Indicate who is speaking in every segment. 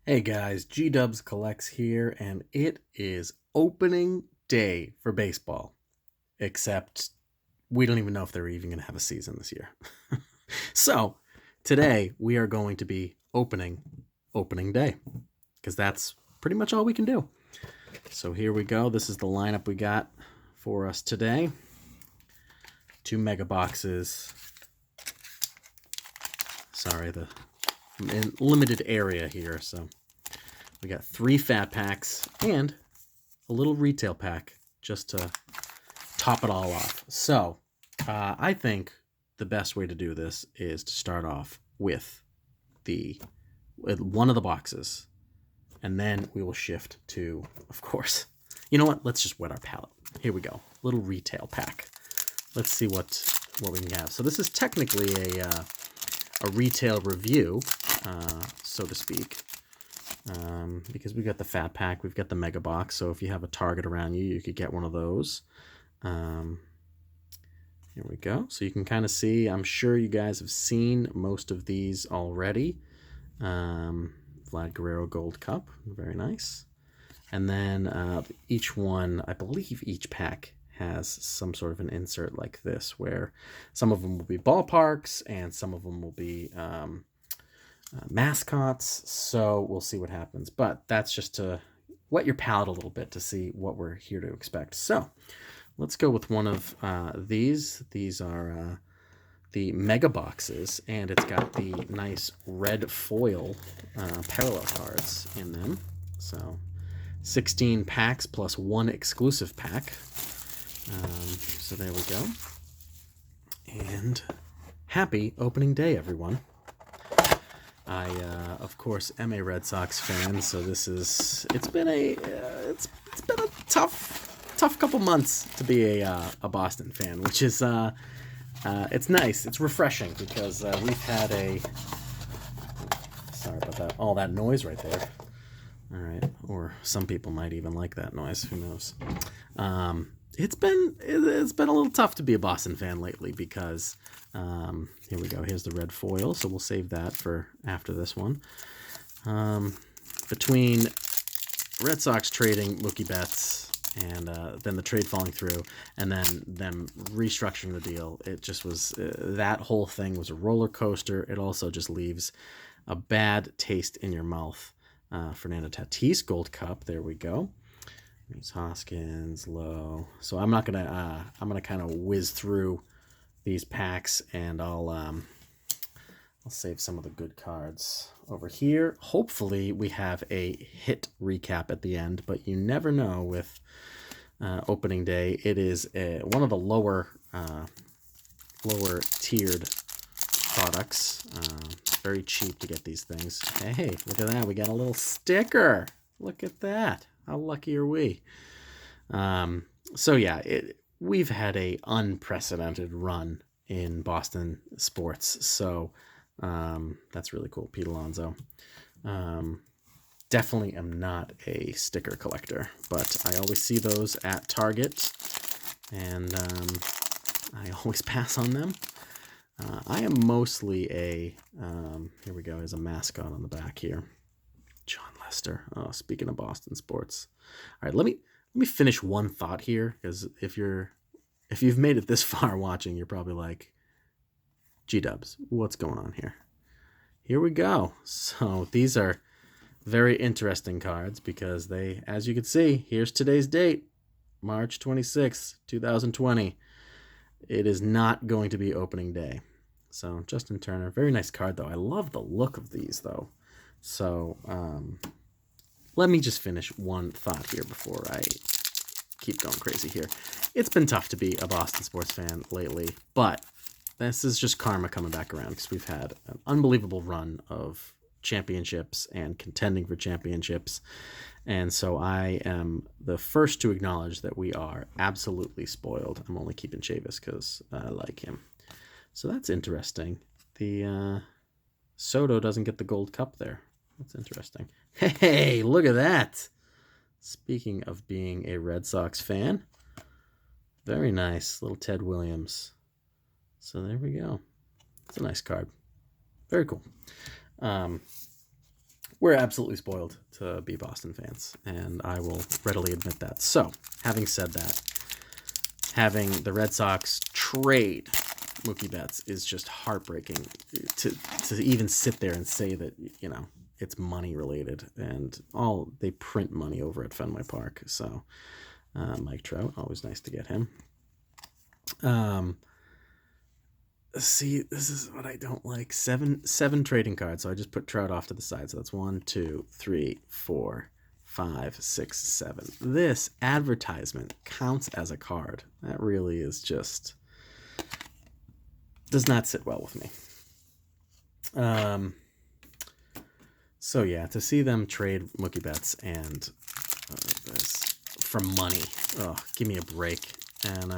Speaker 1: Hey guys, G-Dubs Collects here, and it is opening day for baseball. Except we don't even know if they're even going to have a season this year. So today we are going to be opening day because that's pretty much all we can do. So here we go. This is the lineup we got for us today. 2 mega boxes. Sorry, I'm in limited area here, so we got 3 fat packs and a little retail pack just to top it all off. So I think the best way to do this is to start off with one of the boxes, and then we will shift to, of course, you know what? Let's just wet our palate. Here we go, little retail pack. Let's see what we can have. So this is technically a retail review, so to speak. Because we've got the fat pack, we've got the mega box, so if you have a Target around you, you could get one of those. Here we go. So you can kind of see, I'm sure you guys have seen most of these already. Vlad Guerrero Gold Cup, very nice. And then each one, I believe each pack has some sort of an insert like this, where some of them will be ballparks and some of them will be mascots, so we'll see what happens. But that's just to wet your palate a little bit to see what we're here to expect. So let's go with one of these. These are the mega boxes, and it's got the nice red foil parallel cards in them. So 16 packs plus 1 exclusive pack. So there we go. And happy opening day, everyone. I, of course, am a Red Sox fan, so it's been a tough couple months to be a Boston fan, which is it's nice, it's refreshing, because we've had sorry about that, all that noise right there. All right, or some people might even like that noise. Who knows? It's been a little tough to be a Boston fan lately because. Here we go. Here's the red foil, so we'll save that for after this one. Between Red Sox trading Mookie Betts and then the trade falling through and then them restructuring the deal, it just was that whole thing was a roller coaster. It also just leaves a bad taste in your mouth. Fernando Tatis Gold Cup. There we go. Here's Hoskins, Lowe. So I'm gonna kind of whiz through these packs, and I'll save some of the good cards over here. Hopefully we have a hit recap at the end, but you never know with opening day. It is one of the lower tiered products. Very cheap to get these things. Hey, look at that, we got a little sticker. Look at that, how lucky are we? So yeah, we've had a unprecedented run in Boston sports, so that's really cool. Pete Alonso. Definitely am not a sticker collector, but I always see those at Target, and I always pass on them. I am mostly here we go, there's a mascot on the back here. John Lester. Oh, speaking of Boston sports. All right, let me finish one thought here, because if you've made it this far watching, you're probably like, G-Dubs, what's going on here? Here we go. So these are very interesting cards because they, as you can see, here's today's date, March 26th, 2020. It is not going to be opening day. So Justin Turner, very nice card though. I love the look of these though. So let me just finish one thought here before I keep going crazy here. It's been tough to be a Boston sports fan lately, but this is just karma coming back around because we've had an unbelievable run of championships and contending for championships. And so I am the first to acknowledge that we are absolutely spoiled. I'm only keeping Chavis because I like him. So that's interesting. The Soto doesn't get the Gold Cup there. That's interesting. Hey, look at that. Speaking of being a Red Sox fan, very nice. Little Ted Williams. So there we go. It's a nice card. Very cool. we're absolutely spoiled to be Boston fans, and I will readily admit that. So, having said that, having the Red Sox trade Mookie Betts is just heartbreaking to even sit there and say that, it's money related, and they print money over at Fenway Park. So, Mike Trout, always nice to get him. See, this is what I don't like. Seven trading cards. So I just put Trout off to the side. So that's 1, 2, 3, 4, 5, 6, 7. This advertisement counts as a card. That really is just does not sit well with me. So yeah, to see them trade Mookie Betts and this for money, give me a break. And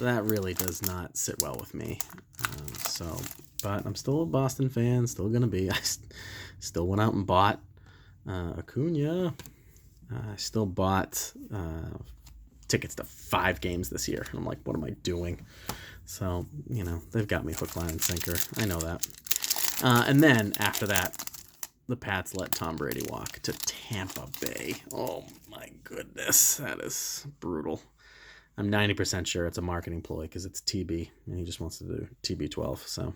Speaker 1: that really does not sit well with me. But I'm still a Boston fan, still going to be. I still went out and bought Acuna. I still bought tickets to 5 games this year. And I'm like, what am I doing? So, they've got me hook, line, and sinker. I know that. And then after that, the Pats let Tom Brady walk to Tampa Bay. Oh, my goodness. That is brutal. I'm 90% sure it's a marketing ploy because it's TB, and he just wants to do TB12. So,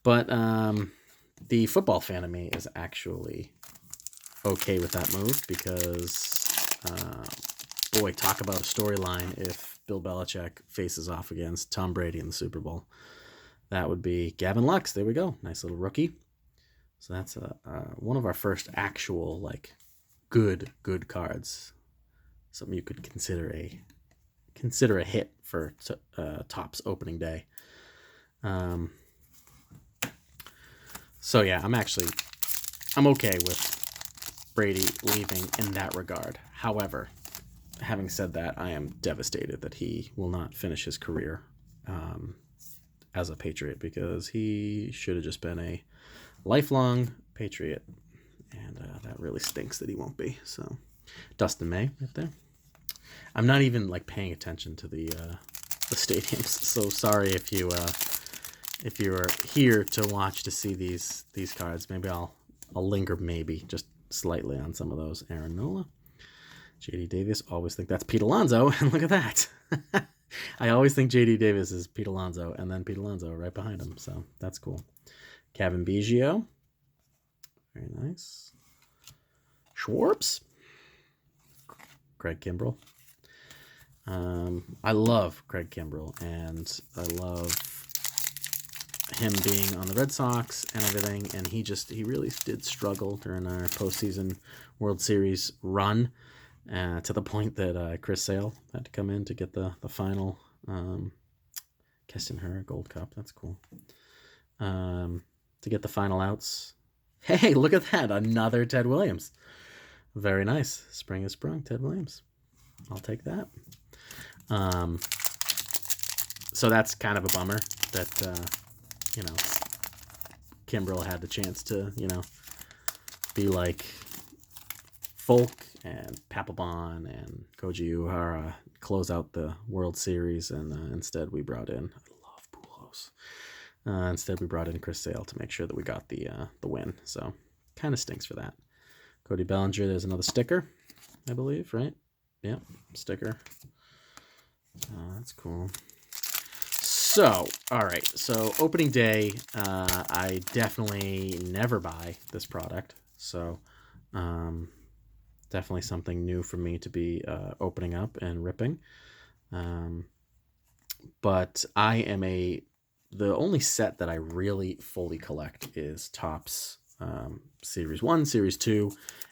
Speaker 1: but the football fan of me is actually okay with that move because, boy, talk about a storyline if Bill Belichick faces off against Tom Brady in the Super Bowl. That would be Gavin Lux. There we go. Nice little rookie. So that's one of our first actual good cards. Something you could consider a hit for Topps opening day. So yeah, I'm okay with Brady leaving in that regard. However, having said that, I am devastated that he will not finish his career as a Patriot because he should have just been a lifelong Patriot, and that really stinks that he won't be. So, Dustin May right there. I'm not even paying attention to the stadiums. So sorry if you're here to watch to see these cards. Maybe I'll linger just slightly on some of those. Aaron Nola, JD Davis. Always think that's Pete Alonso, and look at that. I always think JD Davis is Pete Alonso, and then Pete Alonso right behind him. So that's cool. Kevin Biggio. Very nice. Schwartz. Craig Kimbrel. I love Craig Kimbrel, and I love him being on the Red Sox and everything. And he really did struggle during our postseason World Series run to the point that Chris Sale had to come in to get the final Keston Gold Cup. That's cool. To get the final outs. Hey, look at that. Another Ted Williams. Very nice. Spring is sprung, Ted Williams. I'll take that. So that's kind of a bummer that, Kimbrel had the chance to, be like Folk and Papelbon and Koji Uehara close out the World Series, and instead we brought in, I love Pujols. Instead we brought in Chris Sale to make sure that we got the win. So kind of stinks for that. Cody Bellinger, there's another sticker, I believe, right? Yep, sticker. That's cool. So, all right. So, opening day, I definitely never buy this product. So, definitely something new for me to be opening up and ripping. But I am the only set that I really fully collect is Topps Series 1, Series 2,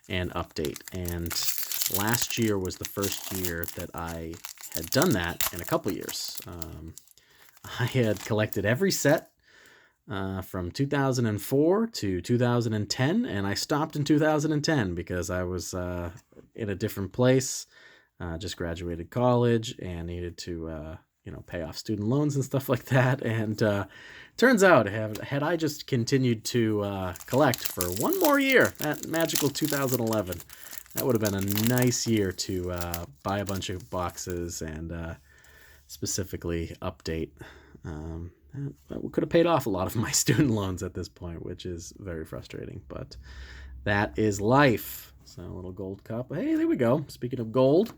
Speaker 1: and Update. And last year was the first year that I had done that in a couple years. I had collected every set from 2004 to 2010, and I stopped in 2010 because I was in a different place, just graduated college, and needed to pay off student loans and stuff like that. And turns out, had I just continued to collect for one more year, that magical 2011, that would have been a nice year to buy a bunch of boxes and specifically Update. That could have paid off a lot of my student loans at this point, which is very frustrating. But that is life. So a little gold cup. Hey, there we go. Speaking of gold,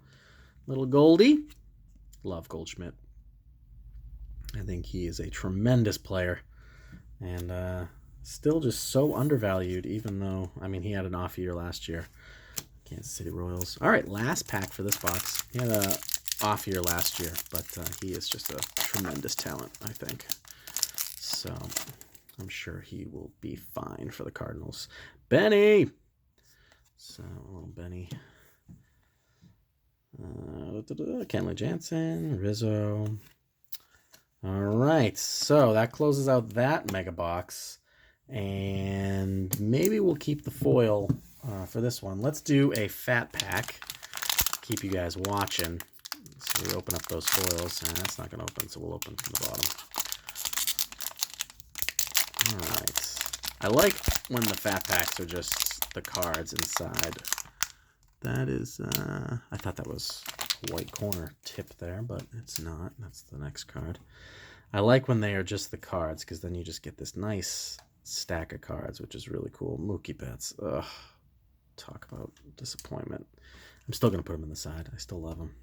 Speaker 1: little Goldie. Love Goldschmidt. I think he is a tremendous player. And still just so undervalued, even though, I mean, he had an off year last year. Kansas City Royals. All right, last pack for this box. He had a off year last year, but he is just a tremendous talent, I think. So I'm sure he will be fine for the Cardinals. Benny! So, little Benny. Kenley Jansen, Rizzo. All right, so that closes out that mega box. And maybe we'll keep the foil for this one. Let's do a fat pack. Keep you guys watching. So we open up those foils. And that's not going to open, so we'll open from the bottom. All right. I like when the fat packs are just the cards inside. That is, I thought that was a white corner tip there, but it's not. That's the next card. I like when they are just the cards, because then you just get this nice stack of cards, which is really cool. Mookie Betts. Ugh. Talk about disappointment. I'm still going to put him in the side. I still love him.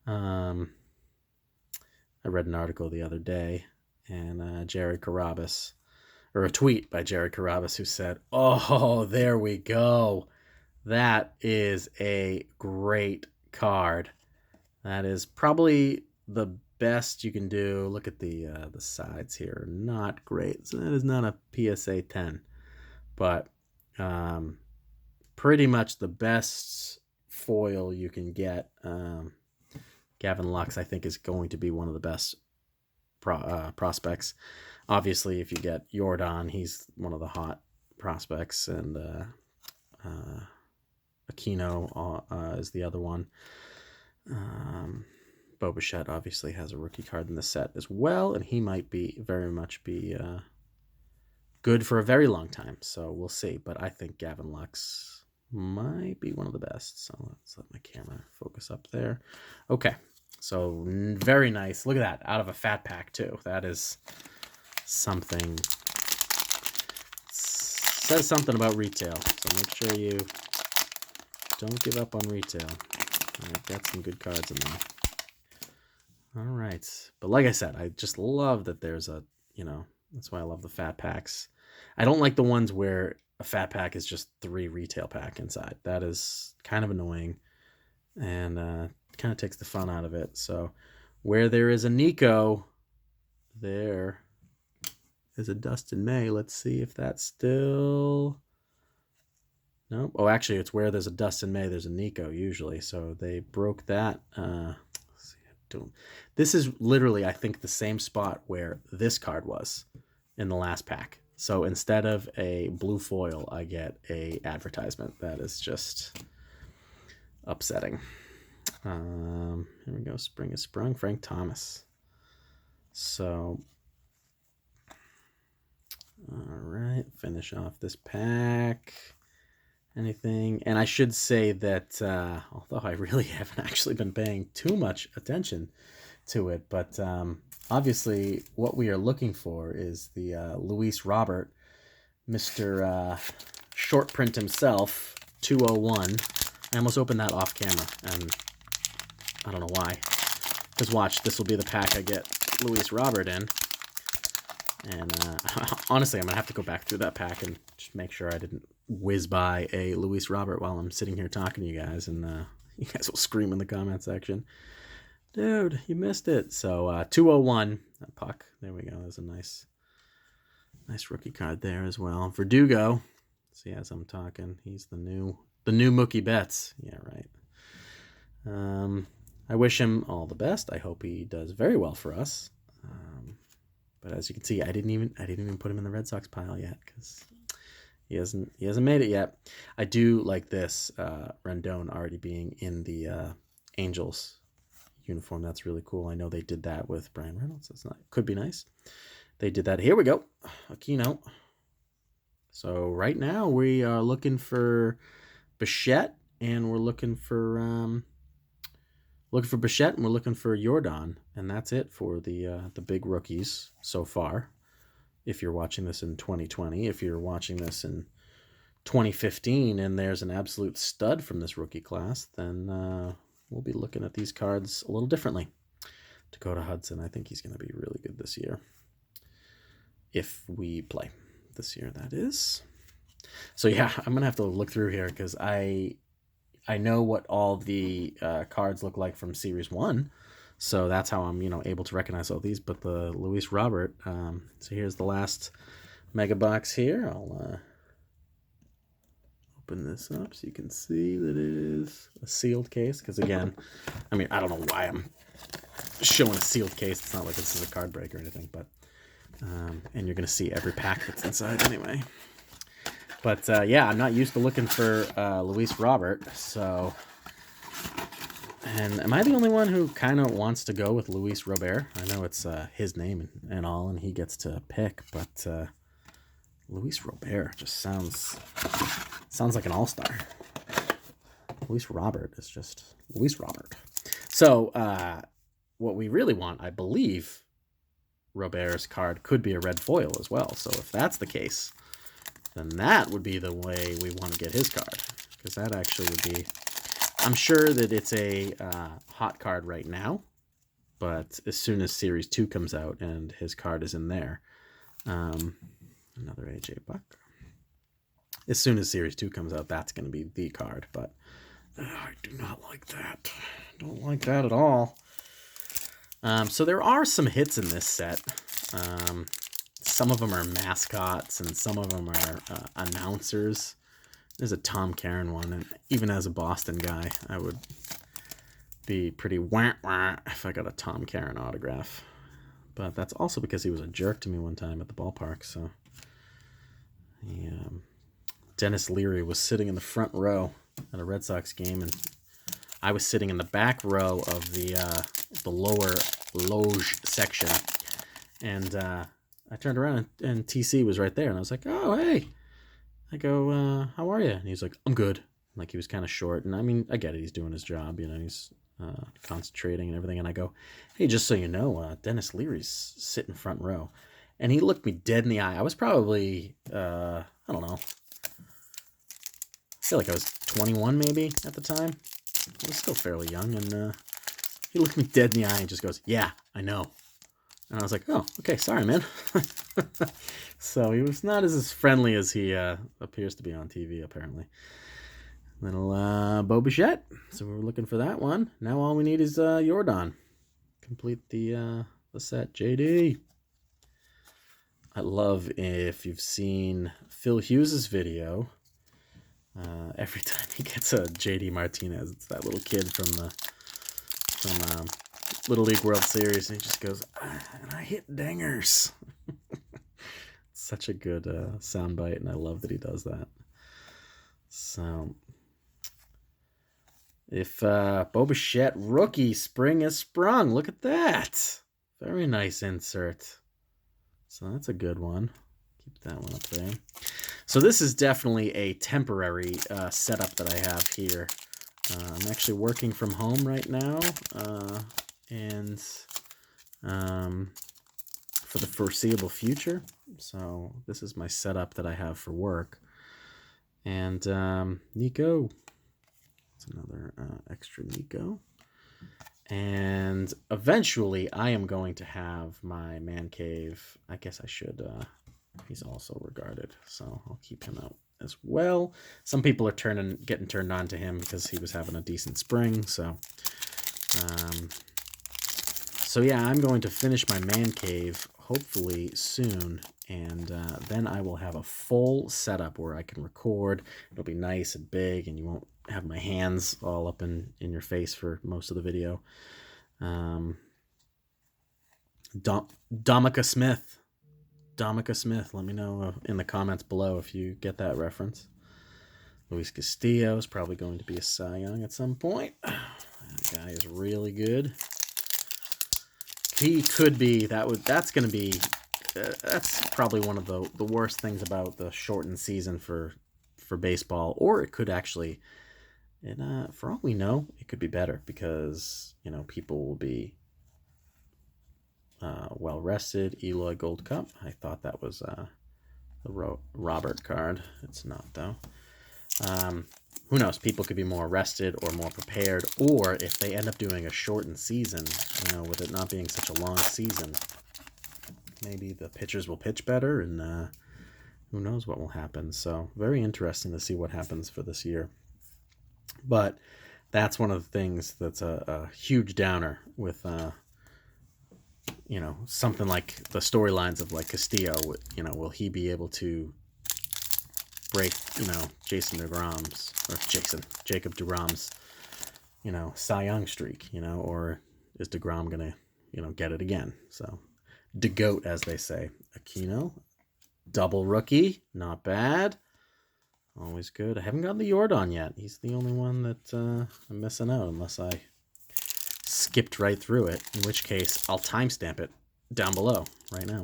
Speaker 1: I read an article the other day, and Jerry Carabas, or a tweet by Jerry Carabas, who said, "Oh, there we go. That is a great card. That is probably the best you can do." Look at the sides here. Not great. So that is not a PSA 10. But pretty much the best foil you can get. Gavin Lux, I think, is going to be one of the best prospects. Obviously, if you get Yordan, he's one of the hot prospects. And Aquino is the other one. Bichette obviously has a rookie card in the set as well, and he might be very much be good for a very long time. So we'll see. But I think Gavin Lux might be one of the best. So let's let my camera focus up there. Okay, so very nice. Look at that, out of a fat pack too. That is something. Says something about retail. So make sure you don't give up on retail. I've got some good cards in there. All right. But like I said, I just love that there's a, that's why I love the fat packs. I don't like the ones where a fat pack is just 3 retail pack inside. That is kind of annoying and kind of takes the fun out of it. So where there is a Nico, there is a Dustin May. Let's see if that's still... Nope. Oh, actually, it's where there's a Dustin May, there's a Nico usually. So they broke that. This is literally, I think, the same spot where this card was in the last pack. So instead of a blue foil, I get a advertisement. That is just upsetting. Here we go. Spring is sprung. Frank Thomas. So, all right. Finish off this pack. Anything? And I should say that although I really haven't actually been paying too much attention to it, but obviously what we are looking for is the Luis Robert, Mr. Short Print himself, 201. I almost opened that off camera, and I don't know why. Because watch, this will be the pack I get Luis Robert in. And honestly, I'm going to have to go back through that pack and just make sure I didn't whiz by a Luis Robert while I'm sitting here talking to you guys. And you guys will scream in the comment section, "Dude, you missed it." So 201, puck. There we go. There's a nice rookie card there as well. Verdugo. See, as I'm talking, he's the new Mookie Betts. Yeah, right. I wish him all the best. I hope he does very well for us. But as you can see, I didn't even put him in the Red Sox pile yet because he hasn't made it yet. I do like this Rendon already being in the Angels uniform. That's really cool. I know they did that with Brian Reynolds. Could be nice. They did that. Here we go, Aquino. So right now we are looking for Bichette, and we're looking for looking for Bichette, and we're looking for Yordan, and that's it for the big rookies so far. If you're watching this in 2020, if you're watching this in 2015, and there's an absolute stud from this rookie class, then we'll be looking at these cards a little differently. Dakota Hudson, I think he's going to be really good this year. If we play this year, that is. So yeah, I'm going to have to look through here because I know what all the cards look like from Series 1. So that's how I'm, able to recognize all these. But the Luis Robert, so here's the last mega box here. I'll open this up so you can see that it is a sealed case. Because again, I don't know why I'm showing a sealed case. It's not like this is a card break or anything. But and you're going to see every pack that's inside anyway. But yeah, I'm not used to looking for Luis Robert, so... And am I the only one who kind of wants to go with Luis Robert? I know it's his name and all, and he gets to pick, but Luis Robert just sounds like an all-star. Luis Robert is just Luis Robert. So what we really want, I believe, Robert's card could be a red foil as well. So if that's the case, then that would be the way we want to get his card, because that actually would be... I'm sure that it's a hot card right now, but as soon as Series 2 comes out and his card is in there, another AJ Buck. As soon as Series 2 comes out, that's going to be the card, but I do not like that. Don't like that at all. So there are some hits in this set. Some of them are mascots, and some of them are announcers. There's a Tom Caron one, and even as a Boston guy, I would be pretty wah-wah if I got a Tom Caron autograph. But that's also because he was a jerk to me one time at the ballpark, so... Dennis Leary was sitting in the front row at a Red Sox game, and I was sitting in the back row of the lower loge section, and I turned around, and TC was right there, and I was like, oh, hey. I go, how are you? And he's like, I'm good. Like, he was kind of short. And I get it. He's doing his job. He's concentrating and everything. And I go, hey, just so you know, Dennis Leary's sitting front row. And he looked me dead in the eye. I was probably, I don't know. I feel like I was 21 maybe at the time. I was still fairly young. And he looked me dead in the eye and just goes, yeah, I know. And I was like, oh, okay, sorry, man. So he was not as friendly as he appears to be on TV, apparently. Little Bo Bichette. So we were looking for that one. Now all we need is Yordan. Complete the set. JD. I love if you've seen Phil Hughes' video. Every time he gets a JD Martinez, it's that little kid from Little League World Series, and he just goes, and I hit dingers. Such a good soundbite, and I love that he does that. So, if Bo Bichette rookie spring has sprung, look at that. Very nice insert. So that's a good one. Keep that one up there. So this is definitely a temporary setup that I have here. I'm actually working from home right now, and for the foreseeable future. So this is my setup that I have for work. And Nico. It's another extra Nico. And eventually I am going to have my man cave. I guess I should. He's also regarded, so I'll keep him out as well. Some people are getting turned on to him because he was having a decent spring. So yeah, I'm going to finish my man cave hopefully soon, and then I will have a full setup where I can record. It'll be nice and big, and you won't have my hands all up in your face for most of the video. Domica Smith, let me know in the comments below if you get that reference. Lois Castillo is probably going to be a Cy Young at some point. That guy is really good. He could be, that's going to be, that's probably one of the worst things about the shortened season for baseball, or it could actually And for all we know, it could be better because, you know, people will be well rested. Eloy Gold Cup. I thought that was the Robert card. It's not, though. Who knows? People could be more rested or more prepared, or if they end up doing a shortened season, you know, with it not being such a long season, maybe the pitchers will pitch better, and who knows what will happen. So very interesting to see what happens for this year. But that's one of the things that's a huge downer with, you know, something like the storylines of like Castillo. You know, will he be able to break, you know, Jacob DeGrom's, you know, Cy Young streak, you know, or is DeGrom gonna, you know, get it again? So, DeGoat, as they say. Aquino, double rookie, not bad. Always good. I haven't gotten the Yordan yet. He's the only one that I'm missing out, unless I skipped right through it, in which case I'll timestamp it down below right now.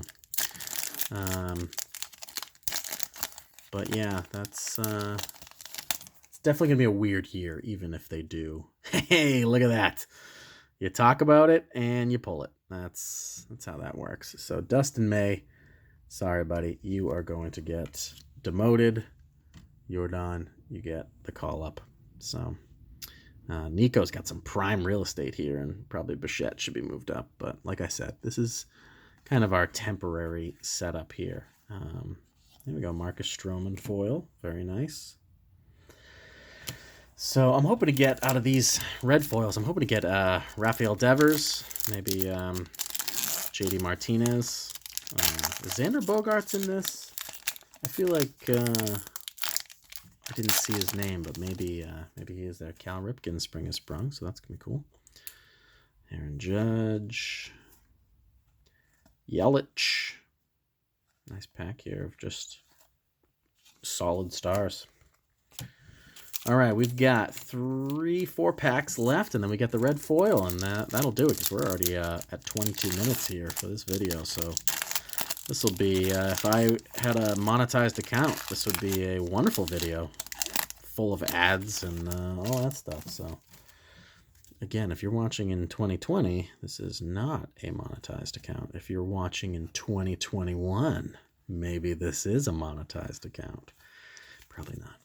Speaker 1: But yeah, that's it's definitely gonna be a weird year, even if they do. Hey, look at that! You talk about it and you pull it. That's how that works. So Dustin May, sorry buddy, you are going to get demoted. Yordan, you get the call up. So Nico's got some prime real estate here, and probably Bichette should be moved up. But like I said, this is kind of our temporary setup here. There we go, Marcus Stroman foil, very nice. So I'm hoping to get out of these red foils, I'm hoping to get Rafael Devers, maybe JD Martinez. Is Xander Bogaerts in this? I feel like I didn't see his name, but maybe he is there. Cal Ripken Spring has sprung, so that's gonna be cool. Aaron Judge, Yelich. Nice pack here of just solid stars. All right, we've got 3-4 packs left, and then we get the red foil, and that'll do it because we're already at 22 minutes here for this video. So this will be, if I had a monetized account, this would be a wonderful video full of ads and all that stuff. So again, if you're watching in 2020, this is not a monetized account. If you're watching in 2021, maybe this is a monetized account. Probably not.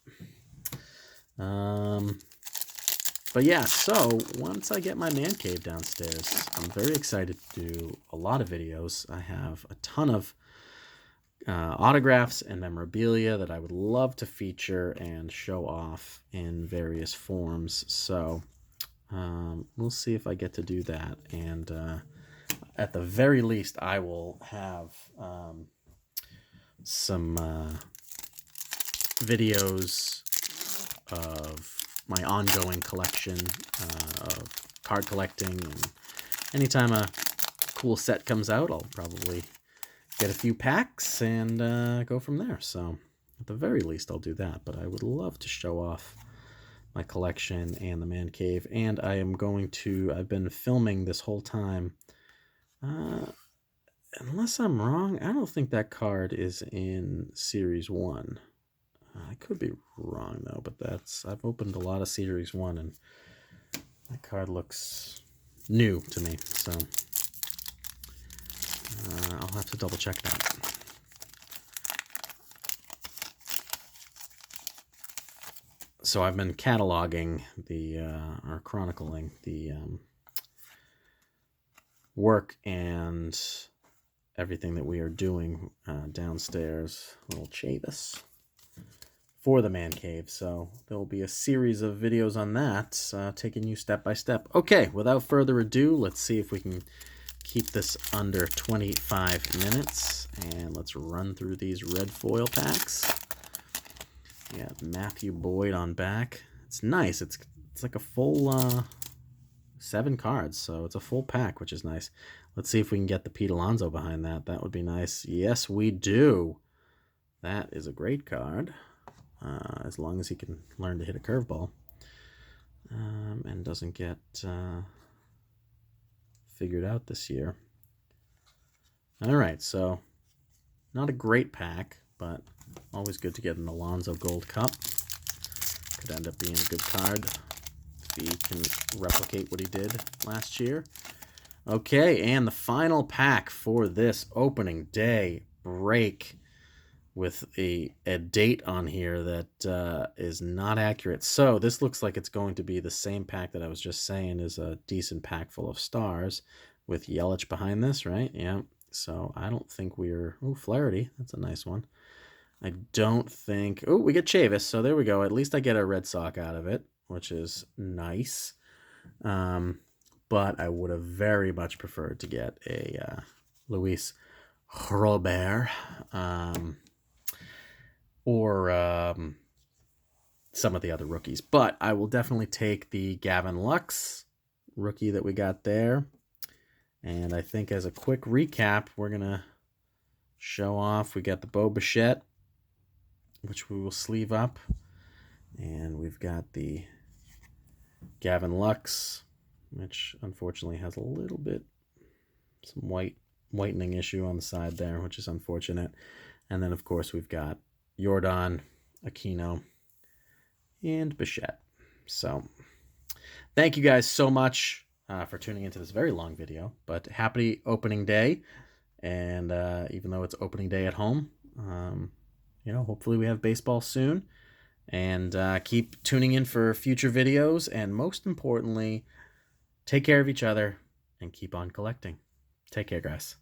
Speaker 1: But yeah, so once I get my man cave downstairs, I'm very excited to do a lot of videos. I have a ton of autographs and memorabilia that I would love to feature and show off in various forms. So we'll see if I get to do that. And at the very least, I will have some videos of my ongoing collection of card collecting, and anytime a cool set comes out, I'll probably get a few packs and go from there. So at the very least, I'll do that. But I would love to show off my collection and the man cave, and I am going to, I've been filming this whole time. Unless I'm wrong, I don't think that card is in Series 1. I could be wrong, though, but I've opened a lot of Series 1, and that card looks new to me, so I'll have to double check that. So I've been cataloging or chronicling the work and everything that we are doing downstairs, little Chavis, for the man cave. So there will be a series of videos on that, taking you step by step. Okay, without further ado, let's see if we can keep this under 25 minutes, and let's run through these red foil packs. Yeah, Matthew Boyd on back. It's nice. It's like a full 7 cards, so it's a full pack, which is nice. Let's see if we can get the Pete Alonso behind that. That would be nice. Yes, we do. That is a great card. As long as he can learn to hit a curveball and doesn't get figured out this year. All right, so not a great pack, but always good to get an Alonso Gold Cup could end up being a good card if he can replicate what he did last year. Okay, and the final pack for this opening day break with a date on here that is not accurate. So this looks like it's going to be the same pack that I was just saying is a decent pack full of stars with Yelich behind this, right? Yeah. So I don't think we're... Oh, Flaherty. That's a nice one. I don't think... Oh, we get Chavis. So there we go. At least I get a Red Sox out of it, which is nice. But I would have very much preferred to get a Luis Robert or some of the other rookies. But I will definitely take the Gavin Lux rookie that we got there. And I think as a quick recap, we're going to show off. We got the Bichette, which we will sleeve up. And we've got the Gavin Lux, which unfortunately has a little bit, some whitening issue on the side there, which is unfortunate. And then, of course, we've got Yordan, Aquino, and Bichette. So thank you guys so much for tuning into this very long video, but happy opening day. And even though it's opening day at home, hopefully we have baseball soon. And keep tuning in for future videos. And most importantly, take care of each other and keep on collecting. Take care, guys.